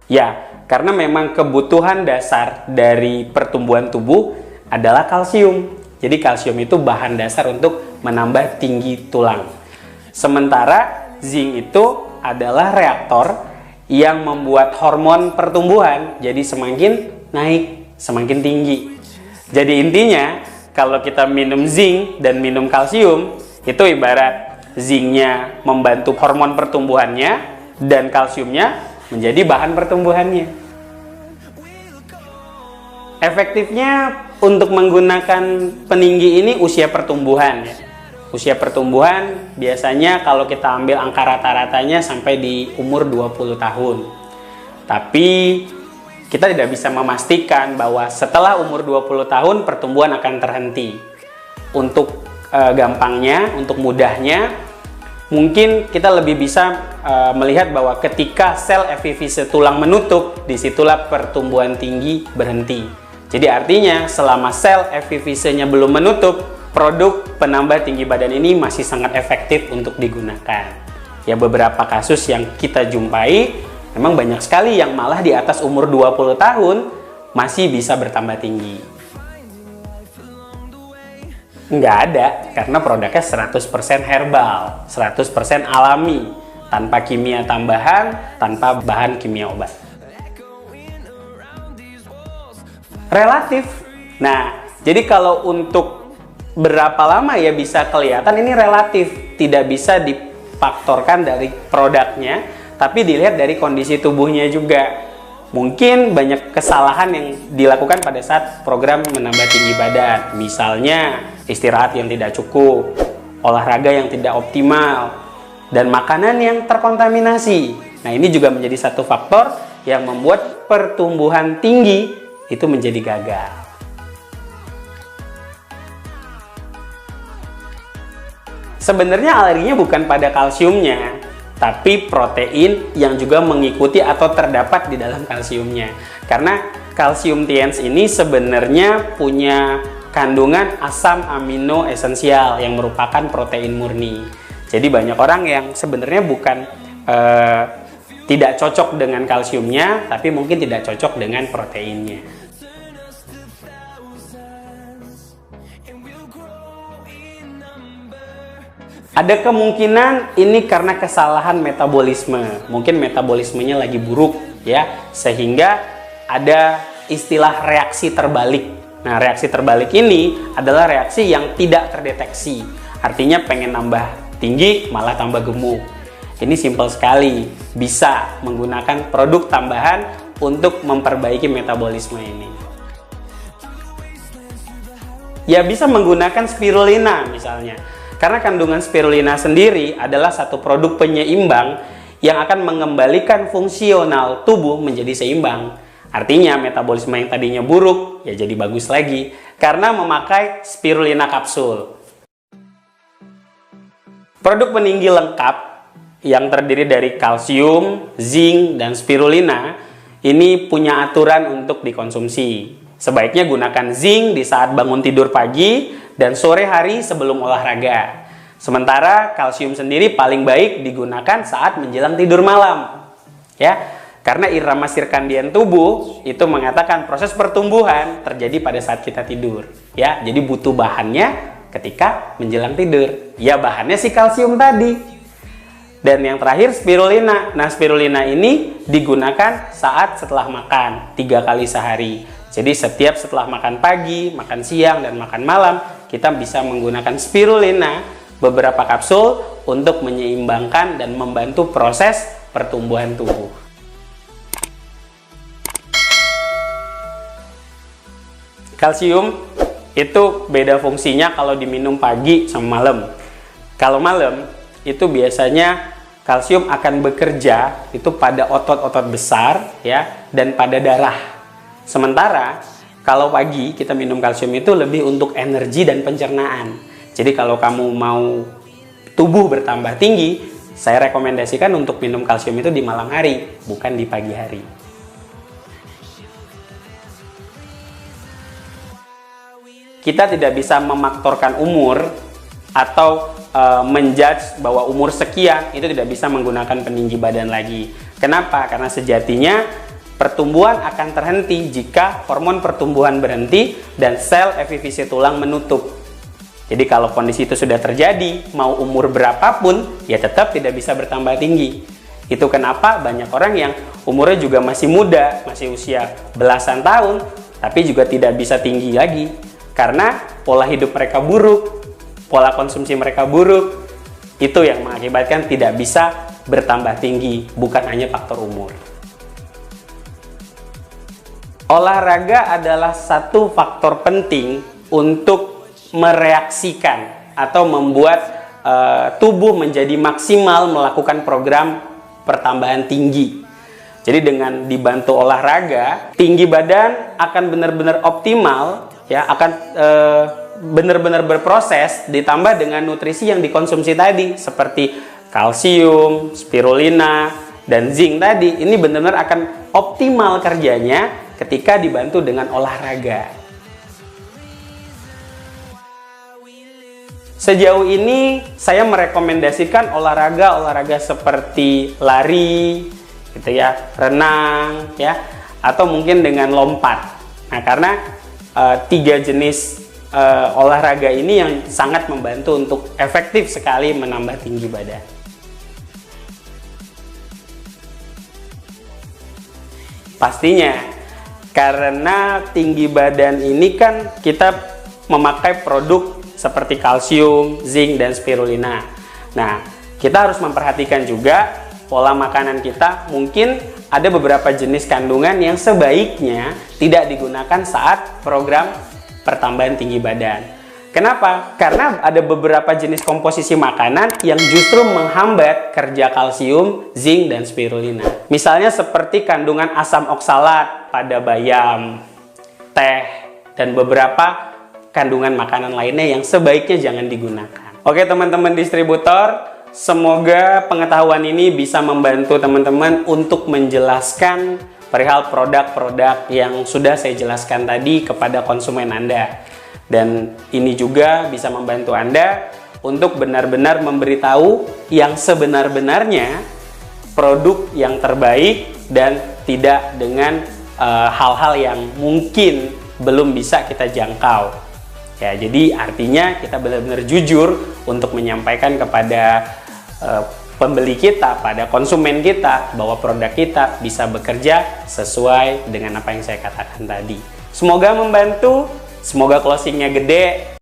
Ya, karena memang kebutuhan dasar dari pertumbuhan tubuh adalah kalsium. Jadi kalsium itu bahan dasar untuk menambah tinggi tulang. Sementara zinc itu adalah reaktor yang membuat hormon pertumbuhan jadi semakin naik, semakin tinggi. Jadi intinya kalau kita minum zinc dan minum kalsium, itu ibarat zincnya membantu hormon pertumbuhannya dan kalsiumnya menjadi bahan pertumbuhannya. Efektifnya untuk menggunakan peninggi ini usia pertumbuhan ya. Usia pertumbuhan biasanya kalau kita ambil angka rata-ratanya sampai di umur 20 tahun. Tapi kita tidak bisa memastikan bahwa setelah umur 20 tahun pertumbuhan akan terhenti. Untuk gampangnya, untuk mudahnya, mungkin kita lebih bisa melihat bahwa ketika sel epifise tulang menutup, disitulah pertumbuhan tinggi berhenti. Jadi artinya selama sel epifisenya belum menutup, produk penambah tinggi badan ini masih sangat efektif untuk digunakan. Ya, beberapa kasus yang kita jumpai, memang banyak sekali yang malah di atas umur 20 tahun masih bisa bertambah tinggi. Nggak ada, karena produknya 100% herbal, 100% alami, tanpa kimia tambahan, tanpa bahan kimia obat. Relatif. Nah, jadi kalau untuk berapa lama ya bisa kelihatan, ini relatif, tidak bisa difaktorkan dari produknya, tapi dilihat dari kondisi tubuhnya juga. Mungkin banyak kesalahan yang dilakukan pada saat program menambah tinggi badan, misalnya istirahat yang tidak cukup, olahraga yang tidak optimal, dan makanan yang terkontaminasi. Nah, ini juga menjadi satu faktor yang membuat pertumbuhan tinggi itu menjadi gagal. Sebenarnya alerginya bukan pada kalsiumnya, tapi protein yang juga mengikuti atau terdapat di dalam kalsiumnya. Karena kalsium TNS ini sebenarnya punya kandungan asam amino esensial yang merupakan protein murni. Jadi banyak orang yang sebenarnya bukan tidak cocok dengan kalsiumnya, tapi mungkin tidak cocok dengan proteinnya. Ada kemungkinan ini karena kesalahan metabolisme. Mungkin metabolismenya lagi buruk ya, sehingga ada istilah reaksi terbalik. Nah, reaksi terbalik ini adalah reaksi yang tidak terdeteksi. Artinya pengen nambah tinggi malah tambah gemuk. Ini simpel sekali, bisa menggunakan produk tambahan untuk memperbaiki metabolisme ini. Ya, bisa menggunakan spirulina misalnya. Karena kandungan spirulina sendiri adalah satu produk penyeimbang yang akan mengembalikan fungsional tubuh menjadi seimbang. Artinya metabolisme yang tadinya buruk ya jadi bagus lagi karena memakai spirulina kapsul. Produk peninggi lengkap yang terdiri dari kalsium, zinc, dan spirulina ini punya aturan untuk dikonsumsi. Sebaiknya gunakan zinc di saat bangun tidur pagi dan sore hari sebelum olahraga. Sementara kalsium sendiri paling baik digunakan saat menjelang tidur malam. Ya, karena irama sirkadian tubuh itu mengatakan proses pertumbuhan terjadi pada saat kita tidur. Ya, jadi butuh bahannya ketika menjelang tidur. Ya, bahannya si kalsium tadi. Dan yang terakhir spirulina. Nah, spirulina ini digunakan saat setelah makan 3 kali sehari. Jadi setiap setelah makan pagi, makan siang, dan makan malam, kita bisa menggunakan spirulina beberapa kapsul untuk menyeimbangkan dan membantu proses pertumbuhan tubuh. Kalsium itu beda fungsinya kalau diminum pagi sama malam. Kalau malam itu biasanya kalsium akan bekerja itu pada otot-otot besar ya dan pada darah. Sementara kalau pagi kita minum kalsium itu lebih untuk energi dan pencernaan. Jadi kalau kamu mau tubuh bertambah tinggi, saya rekomendasikan untuk minum kalsium itu di malam hari, bukan di pagi hari. Kita tidak bisa memaktorkan umur atau menjudge bahwa umur sekian itu tidak bisa menggunakan peninggi badan lagi. Kenapa? Karena sejatinya Pertumbuhan akan terhenti jika hormon pertumbuhan berhenti dan sel epifisi tulang menutup. Jadi kalau kondisi itu sudah terjadi, mau umur berapapun, ya tetap tidak bisa bertambah tinggi. Itu kenapa banyak orang yang umurnya juga masih muda, masih usia belasan tahun, tapi juga tidak bisa tinggi lagi. Karena pola hidup mereka buruk, pola konsumsi mereka buruk, itu yang mengakibatkan tidak bisa bertambah tinggi, bukan hanya faktor umur. Olahraga adalah satu faktor penting untuk mereaksikan atau membuat tubuh menjadi maksimal melakukan program pertambahan tinggi. Jadi dengan dibantu olahraga, tinggi badan akan benar-benar optimal, ya, akan benar-benar berproses, ditambah dengan nutrisi yang dikonsumsi tadi seperti kalsium, spirulina, dan zinc tadi. Ini benar-benar akan optimal kerjanya ketika dibantu dengan olahraga. Sejauh ini saya merekomendasikan olahraga seperti lari, gitu ya, renang, ya, atau mungkin dengan lompat. Nah, karena tiga jenis olahraga ini yang sangat membantu untuk efektif sekali menambah tinggi badan. Pastinya, karena tinggi badan ini kan kita memakai produk seperti kalsium, zinc, dan spirulina. Nah, kita harus memperhatikan juga pola makanan kita. Mungkin ada beberapa jenis kandungan yang sebaiknya tidak digunakan saat program pertambahan tinggi badan. Kenapa? Karena ada beberapa jenis komposisi makanan yang justru menghambat kerja kalsium, zinc, dan spirulina. Misalnya seperti kandungan asam oksalat pada bayam, teh, dan beberapa kandungan makanan lainnya yang sebaiknya jangan digunakan. Oke teman-teman distributor, semoga pengetahuan ini bisa membantu teman-teman untuk menjelaskan perihal produk-produk yang sudah saya jelaskan tadi kepada konsumen Anda. Dan ini juga bisa membantu Anda untuk benar-benar memberitahu yang sebenar-benarnya produk yang terbaik dan tidak dengan hal-hal yang mungkin belum bisa kita jangkau. Ya, jadi artinya kita benar-benar jujur untuk menyampaikan kepada pembeli kita, pada konsumen kita, bahwa produk kita bisa bekerja sesuai dengan apa yang saya katakan tadi. Semoga membantu, semoga closingnya gede,